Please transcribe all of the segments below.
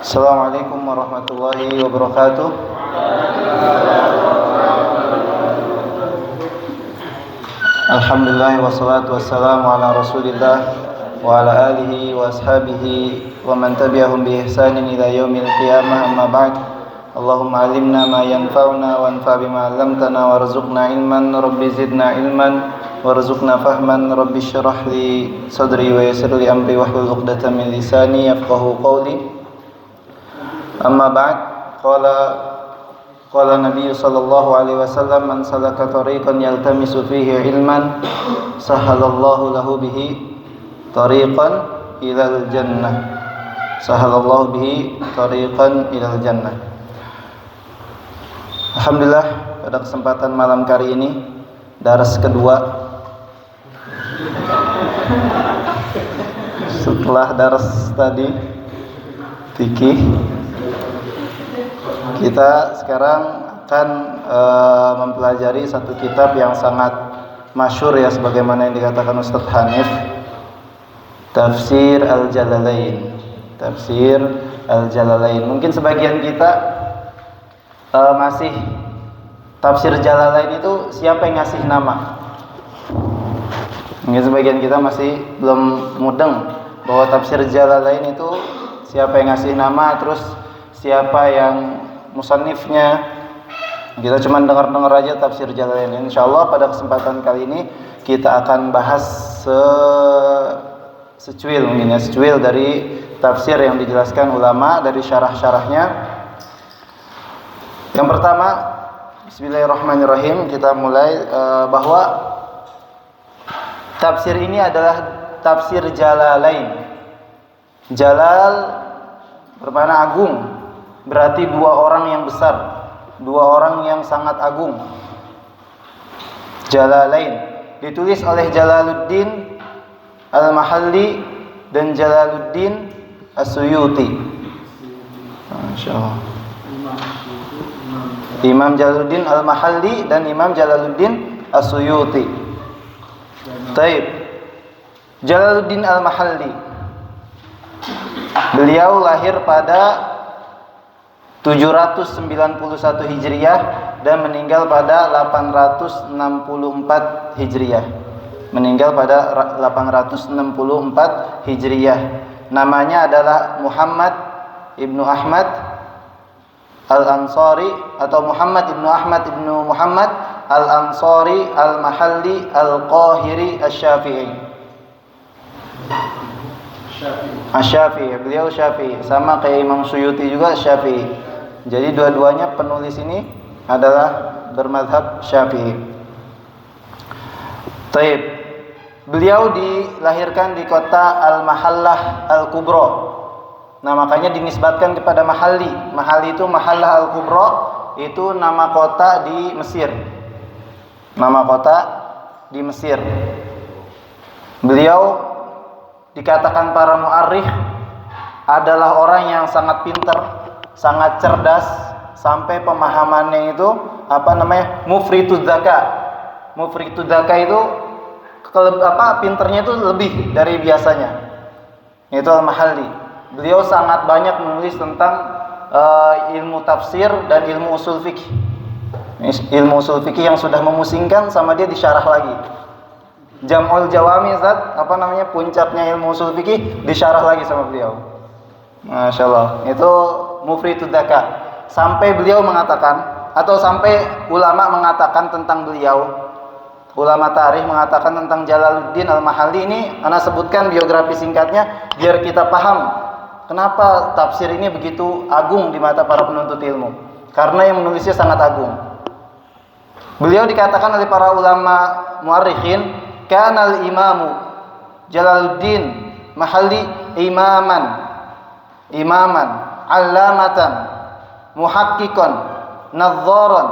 Assalamualaikum warahmatullahi wabarakatuh. Alhamdulillah wassalatu wassalamu ala Rasulillah wa ala alihi wa ashabihi wa man tabi'ahum bi ihsanin ila yaumil qiyamah, amma ba'd. Allahumma alimna ma yanfa'una wanfa' bima 'allamtana warzuqna ilman rabbi zidna ilman warzuqna fahman rabbi shrah li sadri wa yassir li amri wahlul 'uqdatam min lisani yafqahu qawli. Amma ba'd. Qala Nabi sallallahu alaihi wasallam, man salaka tariqan yaltamisu fihi ilman sahalallahu lahu bihi tariqan ilal jannah. Sahalallahu bihi tariqan ilal jannah. Alhamdulillah, pada kesempatan malam kali ini daras kedua setelah daras tadi fikih. Kita sekarang akan mempelajari satu kitab yang sangat masyhur ya, sebagaimana yang dikatakan Ustaz Hanif, Tafsir Al-Jalalain. Tafsir Al-Jalalain. Mungkin sebagian kita masih Tafsir Jalalain itu siapa yang ngasih nama? Mungkin sebagian kita masih belum mudeng bahwa Tafsir Jalalain itu siapa yang ngasih nama, terus siapa yang musannifnya. Kita cuma dengar-dengar aja Tafsir Jalalain. Insyaallah pada kesempatan kali ini kita akan bahas secuil mungkin ya, secuil dari tafsir yang dijelaskan ulama dari syarah-syarahnya. Yang pertama, bismillahirrahmanirrahim, kita mulai bahwa tafsir ini adalah Tafsir Jalalain. Jalal bermakna agung, berarti dua orang yang besar, dua orang yang sangat agung. Jalalain ditulis oleh Jalaluddin Al-Mahalli dan Jalaluddin As-Suyuti. Masyaallah. Imam Jalaluddin Al-Mahalli dan Imam Jalaluddin As-Suyuti. Taib. Jalaluddin Al-Mahalli, beliau lahir pada 791 Hijriah dan meninggal pada 864 Hijriah. Meninggal pada 864 Hijriah. Namanya adalah Muhammad ibnu Ahmad Al-Ansari atau Muhammad ibnu Ahmad ibnu Muhammad Al-Ansari Al-Mahalli Al-Qahiri Asy-Syafi'i. Asy-Syafi'i, beliau Syafi'i, sama kayak Imam Suyuti juga Syafi'i. Jadi dua-duanya penulis ini adalah bermadzhab Syafi'i. Taib. Beliau dilahirkan di kota Al-Mahallah Al-Kubra. Nah, makanya dinisbatkan kepada Mahalli. Mahalli itu Mahallah Al-Kubra, itu nama kota di Mesir. Nama kota di Mesir. Beliau dikatakan para mu'arrikh adalah orang yang sangat pintar, sangat cerdas, sampai pemahamannya itu mufritud dzaka. Mufritud dzaka itu pinternya itu lebih dari biasanya. Itu Al-Mahalli. Beliau sangat banyak menulis tentang ilmu tafsir dan ilmu usul fikih. Ilmu usul fikih yang sudah memusingkan sama dia disyarah lagi. Jam'ul Jawami, puncaknya ilmu usul fikih disyarah lagi sama beliau. Masyaallah. Itu Mufritud Dzaka. Sampai beliau mengatakan, atau sampai ulama mengatakan tentang beliau, ulama tarikh mengatakan tentang Jalaluddin Al-Mahalli ini, ana sebutkan biografi singkatnya biar kita paham kenapa tafsir ini begitu agung di mata para penuntut ilmu. Karena yang menulisnya sangat agung. Beliau dikatakan oleh para ulama muarrikhin, kanal imamu Jalaluddin Mahalli imaman allamatan muhaqqiqan nadzaran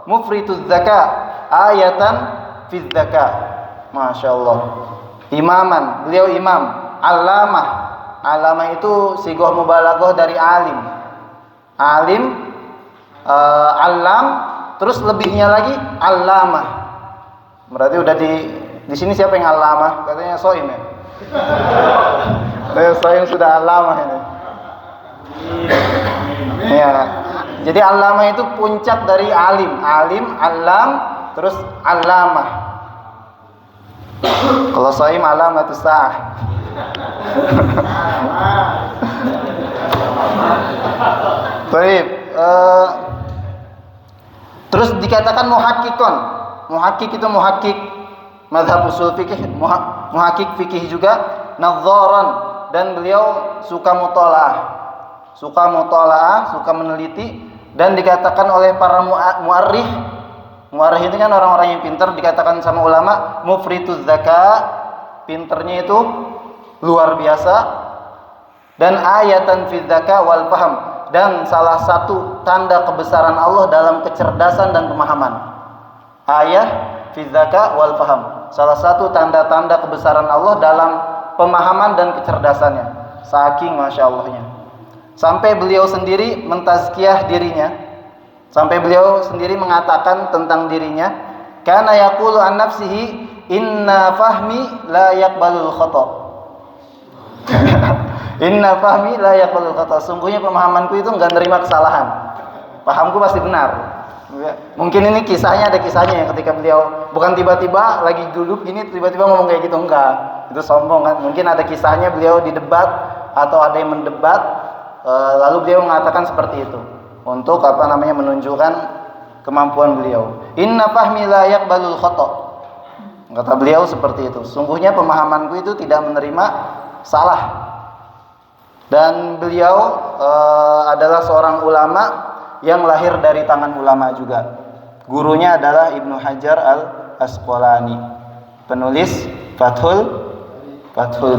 mufrituz zaka ayatan fiz zaka. Masyaallah. Imaman, beliau imam. Allamah itu sighah mubalaghah dari alim. Allam, terus lebihnya lagi allamah. Berarti udah di sini siapa yang allamah? Katanya Soim ya. Soim sudah allamah ini. Ya. Jadi allamah itu puncak dari alim, alam, terus allamah. Kalau shaim alamatus sa'ah. Baik, terus dikatakan muhakkikon. Muhakkik itu muhakkik mazhab usul fikih, muhakkik fikih juga, nadzaran, dan beliau suka mutalaah, suka meneliti, dan dikatakan oleh para muarrikh itu kan orang-orang yang pintar, dikatakan sama ulama mufrituz zaka, pinternya itu luar biasa, dan ayatan fi zaka wal faham, dan salah satu tanda kebesaran Allah dalam kecerdasan dan pemahaman. Ayat fi zaka wal faham, salah satu tanda-tanda kebesaran Allah dalam pemahaman dan kecerdasannya. Saking masya Allahnya, sampai beliau sendiri mentazkiyah dirinya, sampai beliau sendiri mengatakan tentang dirinya, kana yaqulu an nafsihi inna fahmi la yaqbalul khata. Inna fahmi la yaqbalul khata, sungguhnya pemahamanku itu enggak nerima kesalahan, pahamku pasti benar. Mungkin ini kisahnya, ada kisahnya yang ketika beliau bukan tiba-tiba lagi duduk gini tiba-tiba ngomong kayak gitu, enggak, itu sombong kan. Mungkin ada kisahnya beliau di debat atau ada yang mendebat, lalu beliau mengatakan seperti itu untuk menunjukkan kemampuan beliau. Inna fahmi la yaqbalul khata, kata beliau seperti itu, sungguhnya pemahamanku itu tidak menerima salah. Dan beliau adalah seorang ulama yang lahir dari tangan ulama juga. Gurunya adalah Ibnu Hajar al-Asqalani, penulis Fathul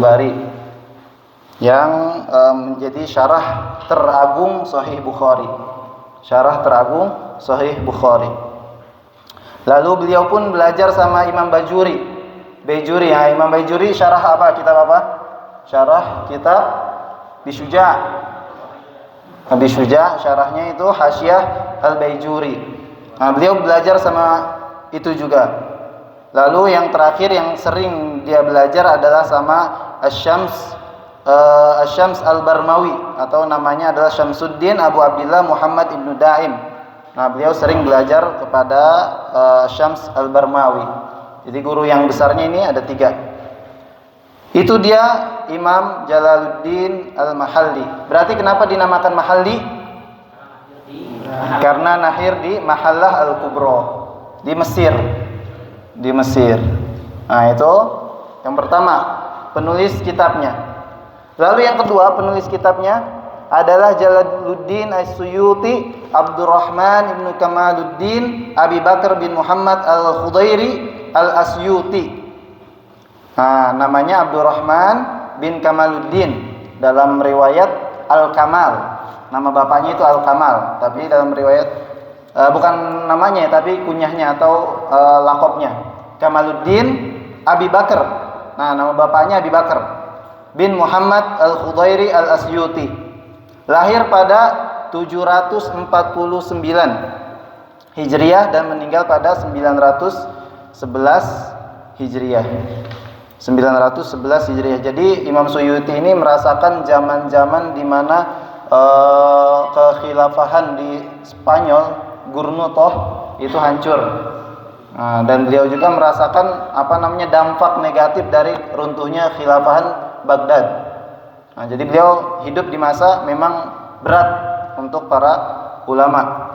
Bari, yang menjadi syarah teragung Sahih Bukhari. Lalu beliau pun belajar sama Imam Bajuri. Imam Bajuri syarah apa? Kitab apa? Syarah kitab Bishuja, syarahnya itu Hasyiah Al-Baijuri. Nah, beliau belajar sama itu juga. Lalu yang terakhir yang sering dia belajar adalah sama Asy-Syams Al-Barmawi, atau namanya adalah Syamsuddin Abu Abdillah Muhammad Ibnu Daim. Nah, beliau sering belajar kepada Syams Al-Barmawi. Jadi guru yang besarnya ini ada 3. Itu dia Imam Jalaluddin Al-Mahalli. Berarti kenapa dinamakan Mahalli? Karena lahir di Mahallah Al-Kubra, di Mesir. Nah, itu yang pertama, penulis kitabnya. Lalu yang kedua, penulis kitabnya adalah Jalaluddin As-Suyuti Abdurrahman Ibnu Kamaluddin Abi Bakar bin Muhammad Al-Khudairi Al-Asyuti. Nah, namanya Abdurrahman bin Kamaluddin, dalam riwayat Al-Kamal. Nama bapaknya itu Al-Kamal, tapi dalam riwayat bukan namanya tapi kunyahnya atau lakopnya Kamaluddin Abi Bakar. Nah, nama bapaknya Abi Bakar bin Muhammad Al-Khudairi Al-Asyuti. Lahir pada 749 Hijriah dan meninggal pada 911 Hijriah. 911 Hijriah. Jadi Imam Suyuti ini merasakan zaman-zaman di mana kekhilafahan di Spanyol, Gurnutoh itu hancur. Nah, dan beliau juga merasakan dampak negatif dari runtuhnya khilafahan Baghdad. Nah, jadi beliau hidup di masa memang berat untuk para ulama.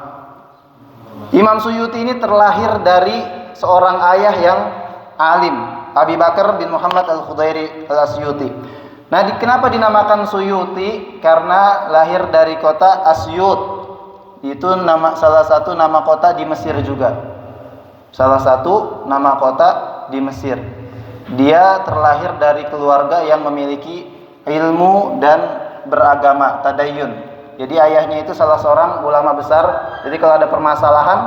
Imam Suyuti ini terlahir dari seorang ayah yang alim, Abi Bakar bin Muhammad Al-Khudairi Al-Asyuti. Nah, kenapa dinamakan Suyuti? Karena lahir dari kota Asyut. Itu salah satu nama kota di Mesir juga. Dia terlahir dari keluarga yang memiliki ilmu dan beragama, tadayyun. Jadi ayahnya itu salah seorang ulama besar. Jadi kalau ada permasalahan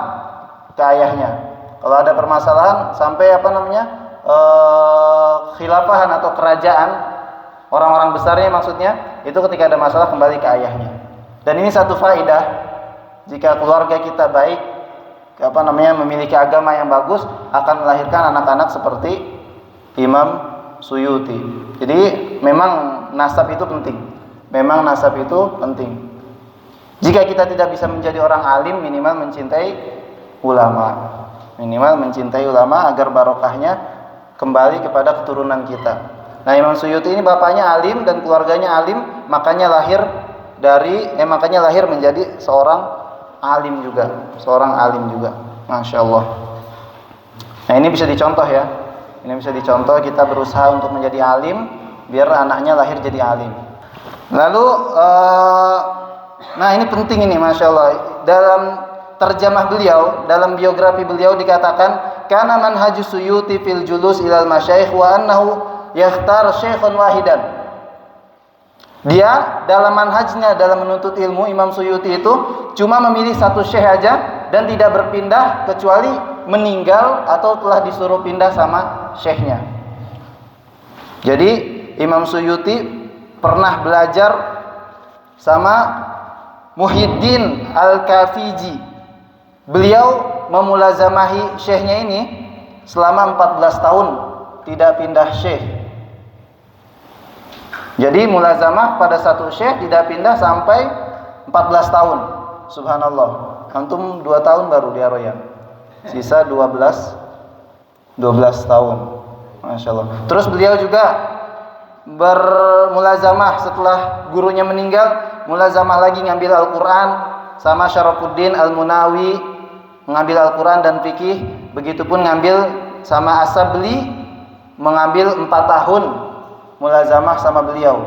ke ayahnya. Kalau ada permasalahan sampai khilafahan atau kerajaan, orang-orang besarnya maksudnya, itu ketika ada masalah kembali ke ayahnya. Dan ini satu faedah, jika keluarga kita baik, memiliki agama yang bagus, akan melahirkan anak-anak seperti Imam Suyuti. Jadi memang nasab itu penting. Jika kita tidak bisa menjadi orang alim, minimal mencintai ulama. Minimal mencintai ulama agar barokahnya kembali kepada keturunan kita. Nah, Imam Suyuti ini bapaknya alim dan keluarganya alim, makanya lahir menjadi seorang alim juga, Masya Allah. Nah, ini bisa dicontoh ya. Ini bisa dicontoh, kita berusaha untuk menjadi alim biar anaknya lahir jadi alim. Lalu nah ini penting ini, Masya Allah. Dalam terjemah beliau, dalam biografi beliau dikatakan, kana manhajus Suyuti fil julus ilal masyayikh wa annahu yakhtar syekhun wahidan. Dia dalam manhajnya dalam menuntut ilmu, Imam Suyuti itu cuma memilih satu syekh aja dan tidak berpindah kecuali meninggal atau telah disuruh pindah sama syekhnya. Jadi Imam Suyuti pernah belajar sama Muhyiddin Al-Kafiji. Beliau memulazamahi syekhnya ini selama 14 tahun tidak pindah syekh. Jadi mulazamah pada satu syekh tidak pindah sampai 14 tahun. Subhanallah. Antum 2 tahun baru di Aroyan. Sisa 12 tahun. Masya Allah. Terus beliau juga bermulazamah setelah gurunya meninggal, mulazamah lagi ngambil Al-Quran sama Syarafuddin Al-Munawi, mengambil Al-Quran dan fikih. Begitupun ngambil sama As-Sabli, mengambil 4 tahun mulazamah sama beliau.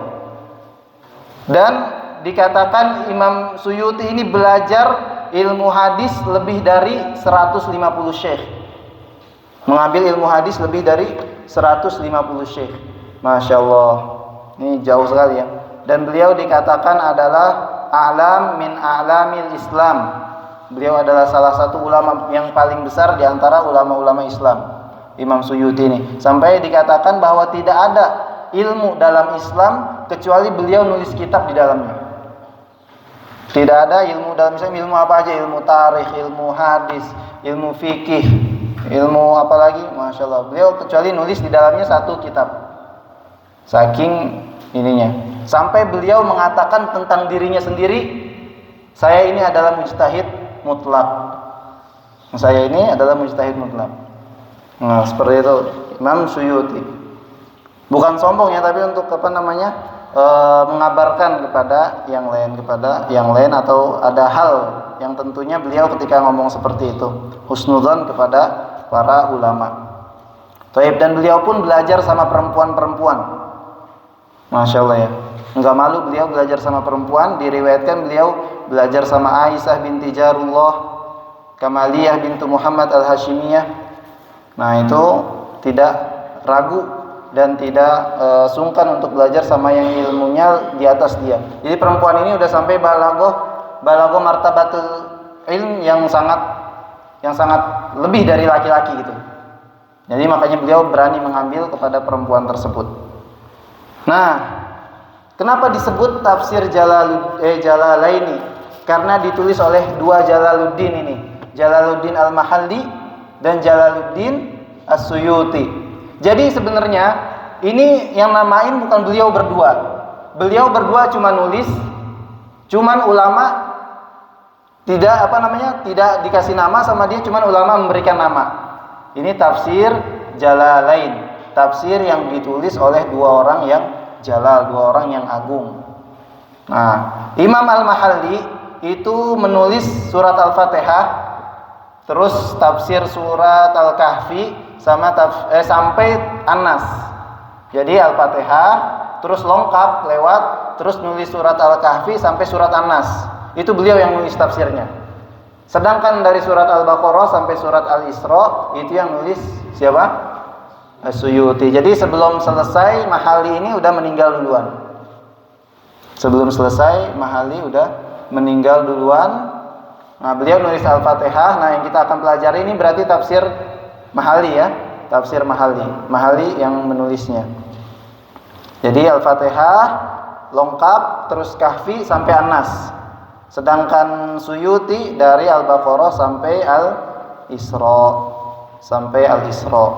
Dan dikatakan Imam Suyuti ini belajar ilmu hadis lebih dari 150 syekh. Mengambil ilmu hadis lebih dari 150 syekh. Masya Allah, ini jauh sekali ya. Dan beliau dikatakan adalah a'lam min a'lamil Islam. Beliau adalah salah satu ulama yang paling besar di antara ulama-ulama Islam, Imam Suyuti ini. Sampai dikatakan bahwa tidak ada ilmu dalam Islam kecuali beliau nulis kitab di dalamnya. Tidak ada ilmu dalam Islam, ilmu apa aja, ilmu tarikh, ilmu hadis, ilmu fikih, ilmu apa lagi, Masya Allah. Beliau kecuali nulis di dalamnya satu kitab. Saking ininya. Sampai beliau mengatakan tentang dirinya sendiri, saya ini adalah mujtahid mutlak. Saya ini adalah mujtahid mutlak. Nah, seperti itu Imam Suyuti. Bukan sombong ya, tapi untuk mengabarkan kepada yang lain atau ada hal yang tentunya beliau ketika ngomong seperti itu husnudzon kepada para ulama. Taib, dan beliau pun belajar sama perempuan-perempuan. Masya Allah ya, enggak malu beliau belajar sama perempuan. Diriwayatkan beliau belajar sama Aisyah binti Jarullah, Kamaliyah bintu Muhammad Al-Hashimiyah. Nah, itu tidak ragu dan tidak sungkan untuk belajar sama yang ilmunya di atas dia. Jadi perempuan ini udah sampai balagoh martabatul ilm yang sangat lebih dari laki-laki gitu. Jadi makanya beliau berani mengambil kepada perempuan tersebut. Nah, kenapa disebut tafsir Jalalaini? Karena ditulis oleh dua Jalaluddin ini, Jalaluddin Al-Mahalli dan Jalaluddin As-Suyuti. Jadi sebenarnya ini yang namain bukan beliau berdua. Beliau berdua cuma nulis, cuman ulama tidak dikasih nama sama dia, cuman ulama memberikan nama. Ini tafsir Jalalain. Tafsir yang ditulis oleh dua orang yang jalal, dua orang yang agung. Nah, Imam Al-Mahalli itu menulis surat Al-Fatihah, terus tafsir surat Al-Kahfi sampai An-Nas. Jadi Al-Fatihah terus lengkap lewat, terus nulis surat Al-Kahfi sampai surat An-Nas. Itu beliau yang nulis tafsirnya. Sedangkan dari surat Al-Baqarah sampai surat Al-Isra itu yang nulis siapa? As-Suyuti. Jadi sebelum selesai Mahalli ini udah meninggal duluan. Nah, beliau nulis Al-Fatihah. Nah, yang kita akan pelajari ini berarti tafsir Mahalli ya. Tafsir Mahalli yang menulisnya. Jadi Al-Fatihah lengkap, terus Kahfi sampai An-Nas. Sedangkan Suyuti dari Al-Baqarah sampai Al-Isra.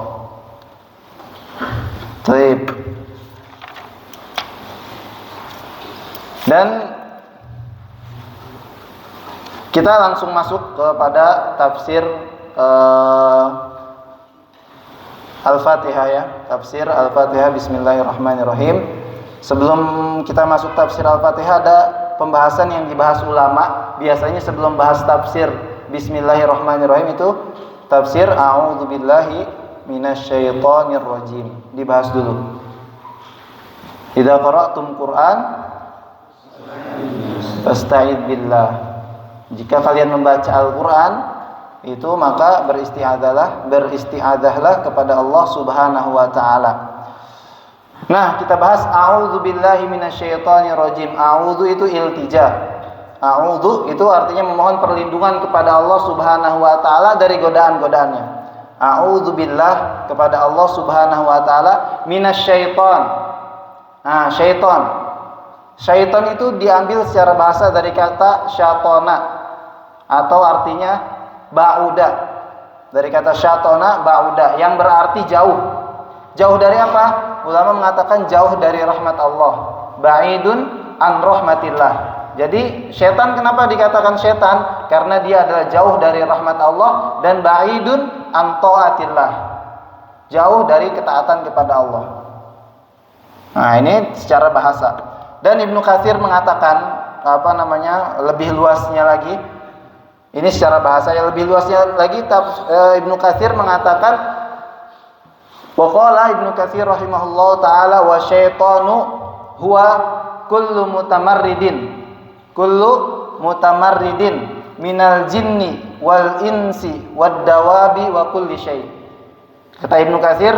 Baik. Dan Kita langsung masuk kepada tafsir Al-Fatihah ya. Tafsir Al-Fatihah, bismillahirrahmanirrahim. Sebelum kita masuk tafsir Al-Fatihah, ada pembahasan yang dibahas ulama. Biasanya sebelum bahas tafsir bismillahirrahmanirrahim itu tafsir a'udzubillahi minasyaitonirrajim dibahas dulu. Idza qara'tum Qur'an fasta'id billah. Jika kalian membaca Al-Qur'an itu maka beristi'adzahlah kepada Allah Subhanahu wa taala. Nah, kita bahas a'udzubillahi minasyaitonirrajim. A'udzu itu iltija. A'udzu itu artinya memohon perlindungan kepada Allah Subhanahu wa taala dari godaan-godaannya. A'udzubillah kepada Allah Subhanahu wa taala minasyaiton. Nah, syaiton. Syaiton itu diambil secara bahasa dari kata syatona atau artinya ba'uda. Dari kata syatona ba'uda yang berarti jauh. Jauh dari apa? Ulama mengatakan jauh dari rahmat Allah. Ba'idun an rahmatillah. Jadi syaitan kenapa dikatakan syaitan? Karena dia adalah jauh dari rahmat Allah dan ba'idun an ta'atillah. Jauh dari ketaatan kepada Allah. Nah, ini secara bahasa. Dan Ibnu Katsir mengatakan lebih luasnya lagi. Ini secara bahasa yang lebih luasnya lagi. Ibnu Katsir mengatakan, waqala Ibnu Katsir rahimahullah taala wa syaitanu huwa kullu mutamarridin minal jinni wal insi wad dawabi wa kulli syai. Kata Ibnu Katsir,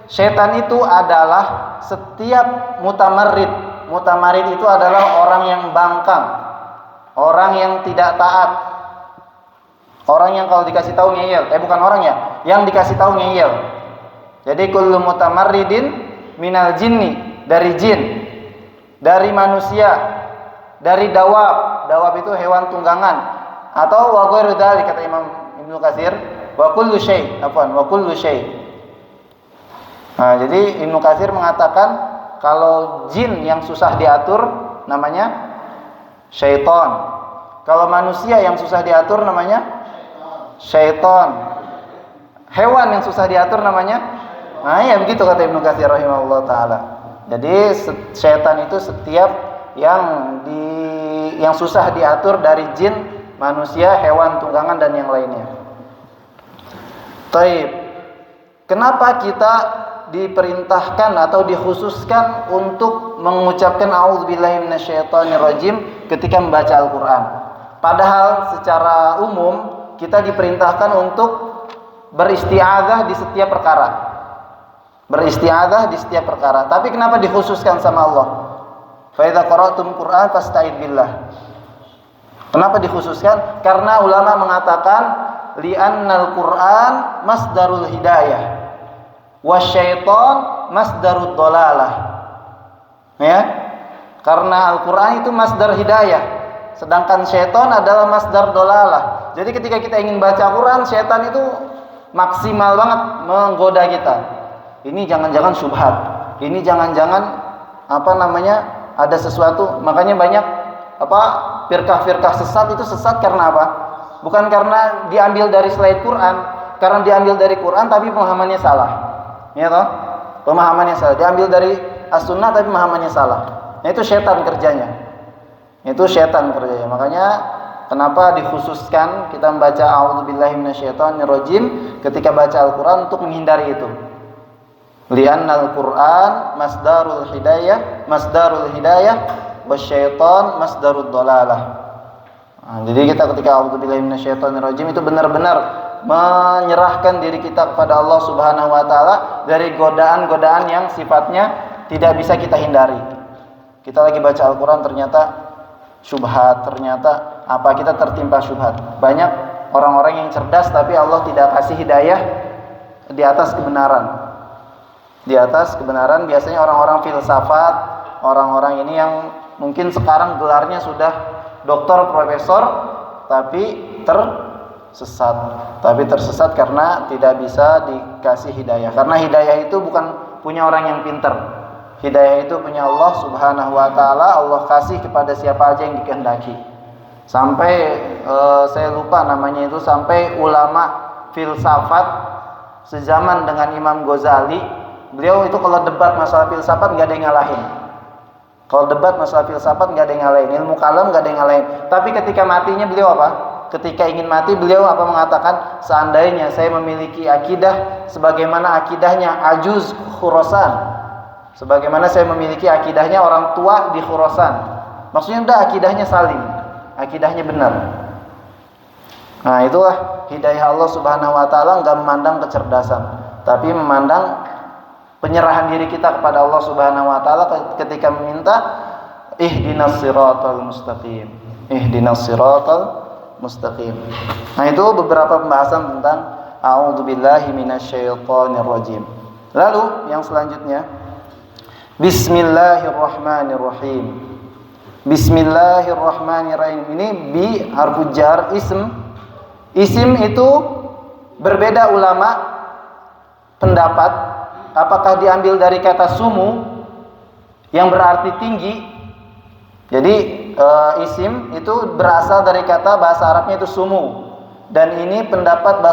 syaitan itu adalah setiap mutamarrid. Mutamarrid itu adalah orang yang bangkang, orang yang tidak taat, orang yang kalau dikasih tahu ngeyel. Bukan orang ya, yang dikasih tahu ngeyel. Jadi kullu mutamarridin minal jinni, dari jin, dari manusia, dari dawab. Dawab itu hewan tunggangan. Atau wa ghairu dzalik kata Imam Ibnu Katsir, wa kullu syai', wa kullu syai'. Nah, jadi Ibnu Katsir mengatakan kalau jin yang susah diatur namanya syaitan. Kalau manusia yang susah diatur namanya syaitan. Hewan yang susah diatur namanya, nah ya begitu kata Ibnu Katsir rahimahullah taala. Jadi syaitan itu setiap yang susah diatur dari jin, manusia, hewan tunggangan dan yang lainnya. Taib. Kenapa kita diperintahkan atau dikhususkan untuk mengucapkan a'udzubillahi minasyaitonirrajim ketika membaca Al-Qur'an? Padahal secara umum kita diperintahkan untuk beristi'adzah di setiap perkara. Beristi'adzah di setiap perkara. Tapi kenapa dikhususkan sama Allah? Fa idza qara'tum Qur'an fasta'id billah. Kenapa dikhususkan? Karena ulama mengatakan li'annal Qur'an masdarul hidayah. Wasyaiton masdarud dolalah. Ya. Karena Al-Qur'an itu masdar hidayah, sedangkan syaitan adalah masdar dolalah. Jadi ketika kita ingin baca Quran, syaitan itu maksimal banget menggoda kita. Ini jangan-jangan syubhat. Ini jangan-jangan ada sesuatu. Makanya banyak firqah-firqah sesat itu sesat karena apa? Bukan karena diambil dari selain Quran, karena diambil dari Quran tapi pemahamannya salah. Ya toh? Pemahamannya salah. Diambil dari As-Sunnah tapi pemahamannya salah. Nah, itu syaitan kerjanya. Makanya kenapa dikhususkan kita membaca a'udzubillahi minasyaitonirrajim ketika baca Al-Qur'an untuk menghindari itu. Li'annal Qur'an masdarul hidayah wasyaiton masdarud dolalah. Nah, jadi kita ketika a'udzubillahi minasyaitonirrajim itu benar-benar menyerahkan diri kita kepada Allah Subhanahu wa taala dari godaan-godaan yang sifatnya tidak bisa kita hindari. Kita lagi baca Al-Qur'an ternyata syubhat, ternyata kita tertimpa syubhat. Banyak orang-orang yang cerdas tapi Allah tidak kasih hidayah di atas kebenaran. Di atas kebenaran biasanya orang-orang filsafat, orang-orang ini yang mungkin sekarang gelarnya sudah doktor, profesor tapi tersesat karena tidak bisa dikasih hidayah. Karena hidayah itu bukan punya orang yang pintar. Hidayah itu punya Allah Subhanahu wa taala. Allah kasih kepada siapa aja yang dikehendaki. Sampai saya lupa namanya itu, sampai ulama filsafat sezaman dengan Imam Ghazali, beliau itu kalau debat masalah filsafat nggak ada yang ngalahin. Kalau debat masalah filsafat nggak ada yang ngalahin, ilmu kalam nggak ada yang ngalahin. Tapi ketika matinya beliau apa? Ketika ingin mati beliau apa mengatakan, seandainya saya memiliki akidah sebagaimana akidahnya Ajuz Khurasan, sebagaimana saya memiliki akidahnya orang tua di Khurasan. Maksudnya udah akidahnya salim, akidahnya benar. Nah, itulah hidayah Allah Subhanahu wa taala, enggak memandang kecerdasan, tapi memandang penyerahan diri kita kepada Allah Subhanahu wa taala ketika meminta ihdinas siratal mustaqim. Ihdinas siratal mustaqim. Nah, itu beberapa pembahasan tentang a'udzubillahi minasyaitonir rajim. Lalu yang selanjutnya, bismillahirrahmanirrahim. Bismillahirrahmanirrahim. Ini bi harfu jar ism. Isim itu berbeda ulama pendapat apakah diambil dari kata sumu yang berarti tinggi. Jadi isim itu berasal dari kata bahasa Arabnya itu sumu, dan ini pendapat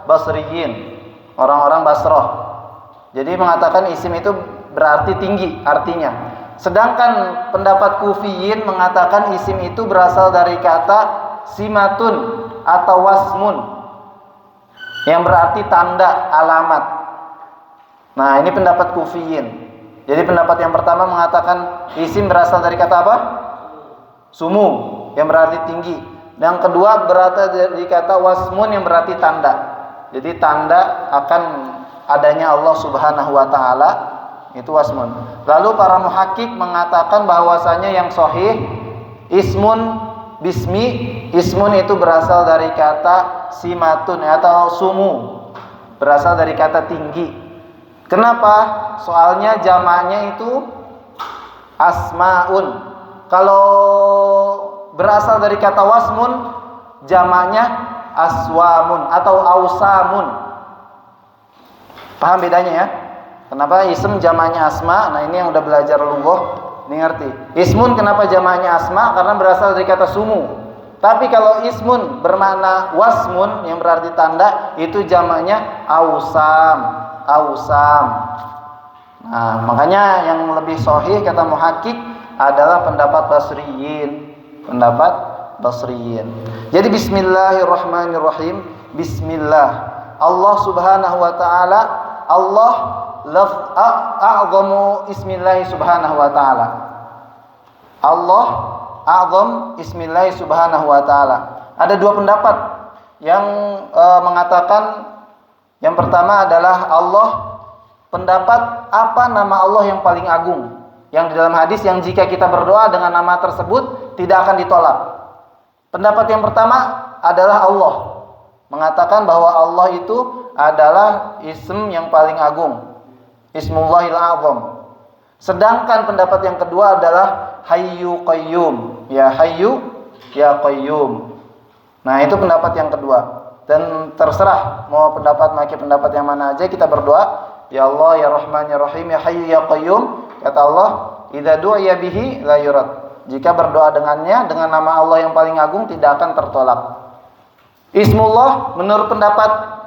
Basriyin, orang-orang Basrah. Jadi mengatakan isim itu berarti tinggi artinya. Sedangkan pendapat Kufiyin mengatakan isim itu berasal dari kata simatun atau wasmun, yang berarti tanda, alamat. Nah, ini pendapat Kufiyin. Jadi pendapat yang pertama mengatakan isim berasal dari kata apa? Sumu, yang berarti tinggi. Yang kedua berasal dari kata wasmun, yang berarti tanda. Jadi tanda akan adanya Allah Subhanahu wa taala, itu wasmun. Lalu para muhakkik mengatakan bahwasanya yang sahih ismun bismi, ismun itu berasal dari kata simatun atau sumu, berasal dari kata tinggi. Kenapa? Soalnya jamaknya itu asmaun. Kalau berasal dari kata wasmun, jamaknya aswamun atau ausamun. Paham bedanya ya? Kenapa ism jamaknya asma? Nah, ini yang udah belajar lughah, ini ngerti. Ismun kenapa jamaknya asma? Karena berasal dari kata sumu. Tapi kalau ismun bermakna wasmun, yang berarti tanda, itu jamaknya ausam. Nah, makanya yang lebih sahih kata muhakkik adalah pendapat Basriyin. Jadi bismillahirrahmanirrahim. Bismillah. Allah Subhanahu wa taala, Allah a'zamu ismillahi subhanahu wa ta'ala. Allah a'zam ismillahi subhanahu wa ta'ala. Ada dua pendapat yang mengatakan, yang pertama adalah Allah, pendapat apa nama Allah yang paling agung, yang di dalam hadis yang jika kita berdoa dengan nama tersebut tidak akan ditolak. Pendapat yang pertama adalah Allah, mengatakan bahwa Allah itu adalah ism yang paling agung, Ismullahil A'zam. Sedangkan pendapat yang kedua adalah Hayyu Qayyum. Ya Hayyu, Ya Qayyum. Nah, itu pendapat yang kedua. Dan terserah mau pakai pendapat yang mana aja, kita berdoa, Ya Allah, Ya Rahman, Ya Rahim, Ya Hayyu, Ya Qayyum. Kata Allah, idza du'iya bihi la yurad. Jika berdoa dengannya, dengan nama Allah yang paling agung, tidak akan tertolak. Ismullah, menurut pendapat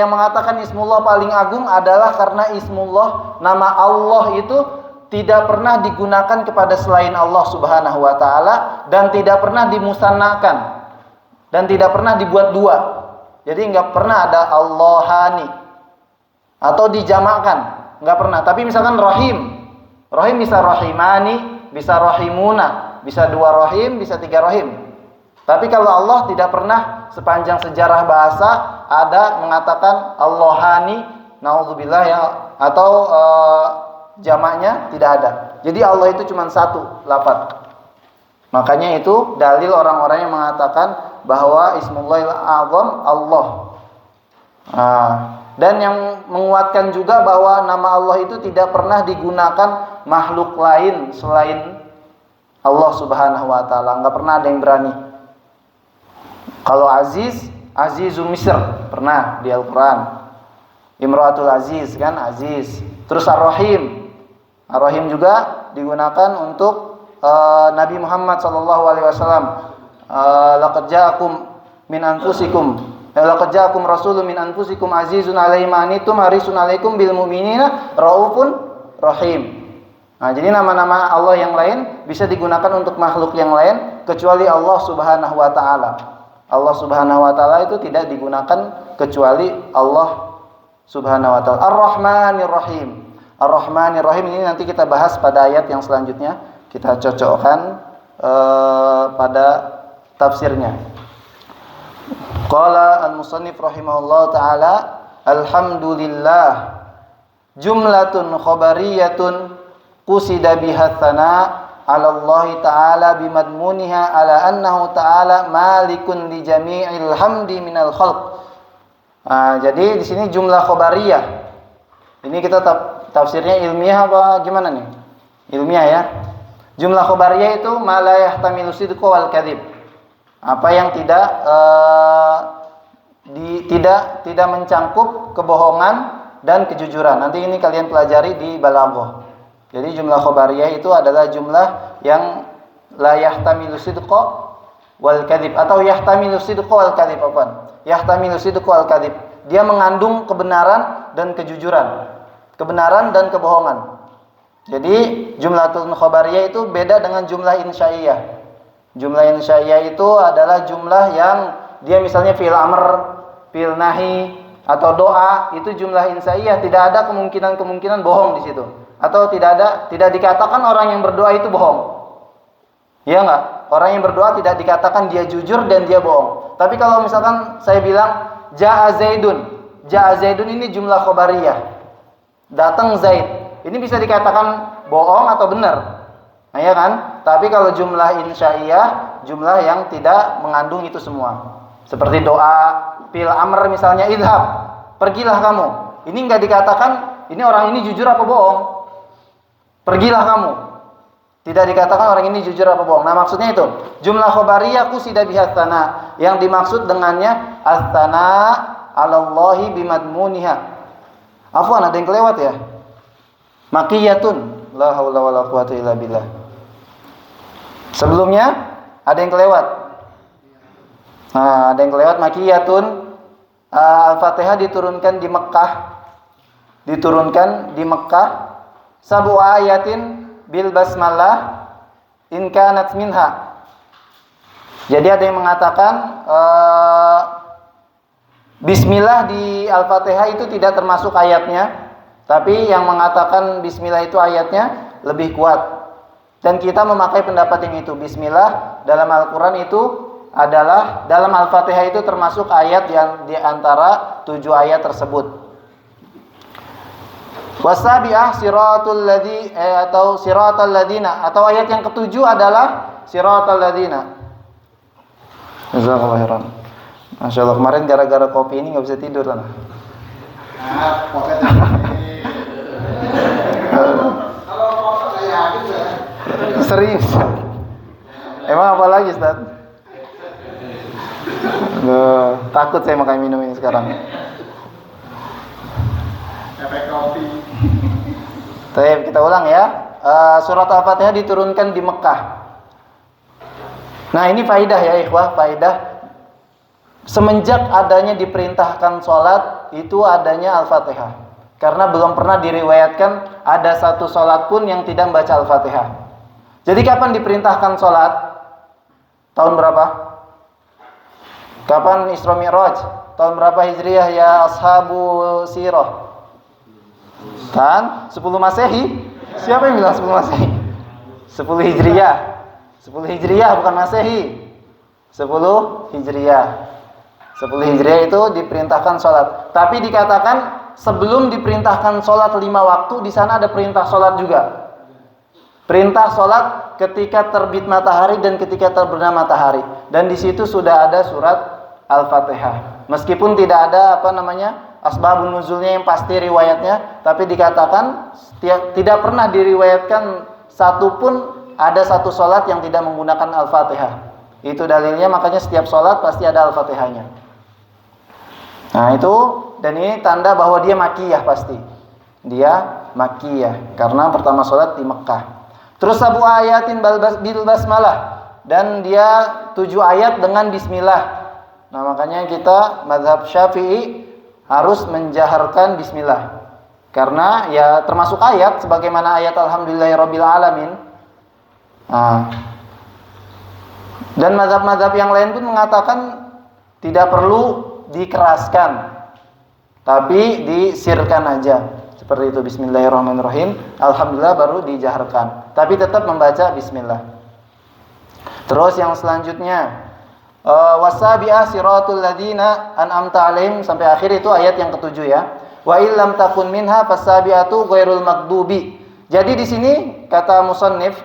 yang mengatakan Ismullah paling agung adalah karena Ismullah, nama Allah itu tidak pernah digunakan kepada selain Allah Subhanahu wa taala, dan tidak pernah dimusannakan, dan tidak pernah dibuat dua. Jadi nggak pernah ada Allahani atau dijamakkan, nggak pernah. Tapi misalkan Rahim bisa Rahimani, bisa Rahimuna, bisa dua Rahim, bisa tiga Rahim. Tapi kalau Allah tidak pernah sepanjang sejarah bahasa ada mengatakan Allahani, naudzubillah, ya, atau jamaknya tidak ada. Jadi Allah itu cuma satu lafaz. Makanya itu dalil orang-orang yang mengatakan bahwa Ismullahil A'zam Allah. Dan yang menguatkan juga bahwa nama Allah itu tidak pernah digunakan makhluk lain selain Allah Subhanahu wa taala. Enggak pernah ada yang berani. Kalau Aziz, Azizu Misr pernah di Al-Qur'an. Imratul Aziz kan Aziz. Terus Ar-Rahim. Ar-Rahim juga digunakan untuk Nabi Muhammad sallallahu alaihi wasallam, laqad ja'akum min anfusikum laqad ja'akum rasulun min anfusikum azizun 'alaihi ma anittum harisun 'alaikum bil mu'minina raufun rahim. Nah, jadi nama-nama Allah yang lain bisa digunakan untuk makhluk yang lain kecuali Allah Subhanahu wa taala. Allah Subhanahu wa taala itu tidak digunakan kecuali Allah Subhanahu wa taala. Ar-Rahmanir Rahim. Ar-Rahmanir Rahim ini nanti kita bahas pada ayat yang selanjutnya. Kita cocokkan pada tafsirnya. Qala al-musannif rahimahullah taala, alhamdulillah jumlatun khabariyatun qusida biha tsana 'ala Allah taala bimadmuniha 'ala annahu taala malikun li jami'il hamdi minal khalq. Jadi di sini jumlah khabariyah. Ini kita tafsirnya ilmiah apa gimana nih? Ilmiah ya. Jumlah khabariyah itu ma la yahtamilu sidqa wal kadzib. Apa yang tidak mencangkup kebohongan dan kejujuran. Nanti ini kalian pelajari di balaghah. Jadi jumlah khabariyah itu adalah jumlah yang la yahtamilu sidqa wal kadzib atau yahtamilu sidqa wal kadzib apa? Yahtamilu sidqa wal kadzib. Dia mengandung kebenaran dan kejujuran. Kebenaran dan kebohongan. Jadi jumlatul khabariyah itu beda dengan jumlah insya'iyah. Jumlah insya'iyah itu adalah jumlah yang dia misalnya fi'il amr, fi'il nahi atau doa, itu jumlah insya'iyah, tidak ada kemungkinan bohong di situ. Atau tidak dikatakan orang yang berdoa itu bohong. Iya enggak? Orang yang berdoa tidak dikatakan dia jujur dan dia bohong. Tapi kalau misalkan saya bilang Ja'a Zaidun ini jumlah khabariyah. Datang Zaid. Ini bisa dikatakan bohong atau benar. Nah, ya kan? Tapi kalau jumlah insya'iyah, jumlah yang tidak mengandung itu semua. Seperti doa, fil amr misalnya idhab, pergilah kamu. Ini enggak dikatakan ini orang ini jujur apa bohong. Pergilah kamu. Tidak dikatakan orang ini jujur apa bohong. Nah, maksudnya itu jumlah khabariyah qusida biha tsana. Yang dimaksud dengannya as-tsana 'ala Allahi bimadmuniha. Afwan, ada yang kelewat ya? Makiyatun, la haula wala quwata illa billah. Sebelumnya ada yang kelewat. Nah, ada yang kelewat makiyatun. Al-Fatihah diturunkan di Mekah. Sabu ayatin bil basmalah in kanat minha. Jadi ada yang mengatakan bismillah di Al-Fatihah itu tidak termasuk ayatnya. Tapi yang mengatakan bismillah itu ayatnya lebih kuat. Dan kita memakai pendapat yang itu. Bismillah dalam Al-Quran itu adalah, dalam Al-Fatihah itu termasuk ayat yang di antara 7 ayat tersebut. Wasabi'ah siratul ladzi atau siratal ladina, atau ayat yang ketujuh adalah siratal ladina. Jazakallahu khairan. Masyaallah, kemarin gara-gara kopi ini enggak bisa tidur kan. Serius. Emang apa lagi, Ustaz? Takut saya makan minum ini sekarang. Efek kopi. Baik, kita ulang ya. Surat Al-Fatihah diturunkan di Mekah. Nah, ini faidah ya ikhwah, faidah. Semenjak adanya diperintahkan sholat, itu adanya Al-Fatihah. Karena belum pernah diriwayatkan ada satu sholat pun yang tidak membaca Al-Fatihah. Jadi kapan diperintahkan sholat? Tahun berapa? Kapan Isra Mi'raj? Tahun berapa Hijriyah ya ashabu sirah? Kan? 10 Masehi? Siapa yang bilang 10 Masehi? 10 Hijriyah. 10 Hijriyah bukan Masehi. 10 Hijriyah. 10 Hijriyah itu diperintahkan sholat. Tapi dikatakan sebelum diperintahkan sholat 5 waktu, di sana ada perintah sholat juga. Perintah sholat ketika terbit matahari dan ketika terbenam matahari. Dan di situ sudah ada surat Al-Fatihah. Meskipun tidak ada asbabun nuzulnya yang pasti riwayatnya, tapi dikatakan tidak pernah diriwayatkan satupun ada satu sholat yang tidak menggunakan Al-Fatihah. Itu dalilnya, makanya setiap sholat pasti ada Al-Fatihahnya. Nah itu, dan ini tanda bahwa dia makiyah pasti. Dia makiyah, karena pertama sholat di Mekah. Terus 7 ayatin bil basmalah, dan dia 7 ayat dengan bismillah. Nah, makanya kita mazhab Syafi'i harus menjaharkan bismillah. Karena ya termasuk ayat sebagaimana ayat alhamdulillahirabbil alamin. Nah, dan mazhab-mazhab yang lain pun mengatakan tidak perlu dikeraskan, tapi disirkan aja. Seperti itu, bismillahirrahmanirrahim, alhamdulillah baru dijaharkan, tapi tetap membaca bismillah. Terus yang selanjutnya, wasabi'a siratul ladzina an'amta 'alaihim, sampai akhir itu ayat yang ketujuh ya. Wa illam takun minha fasabi'atu ghairul maghdubi. Jadi di sini kata musannif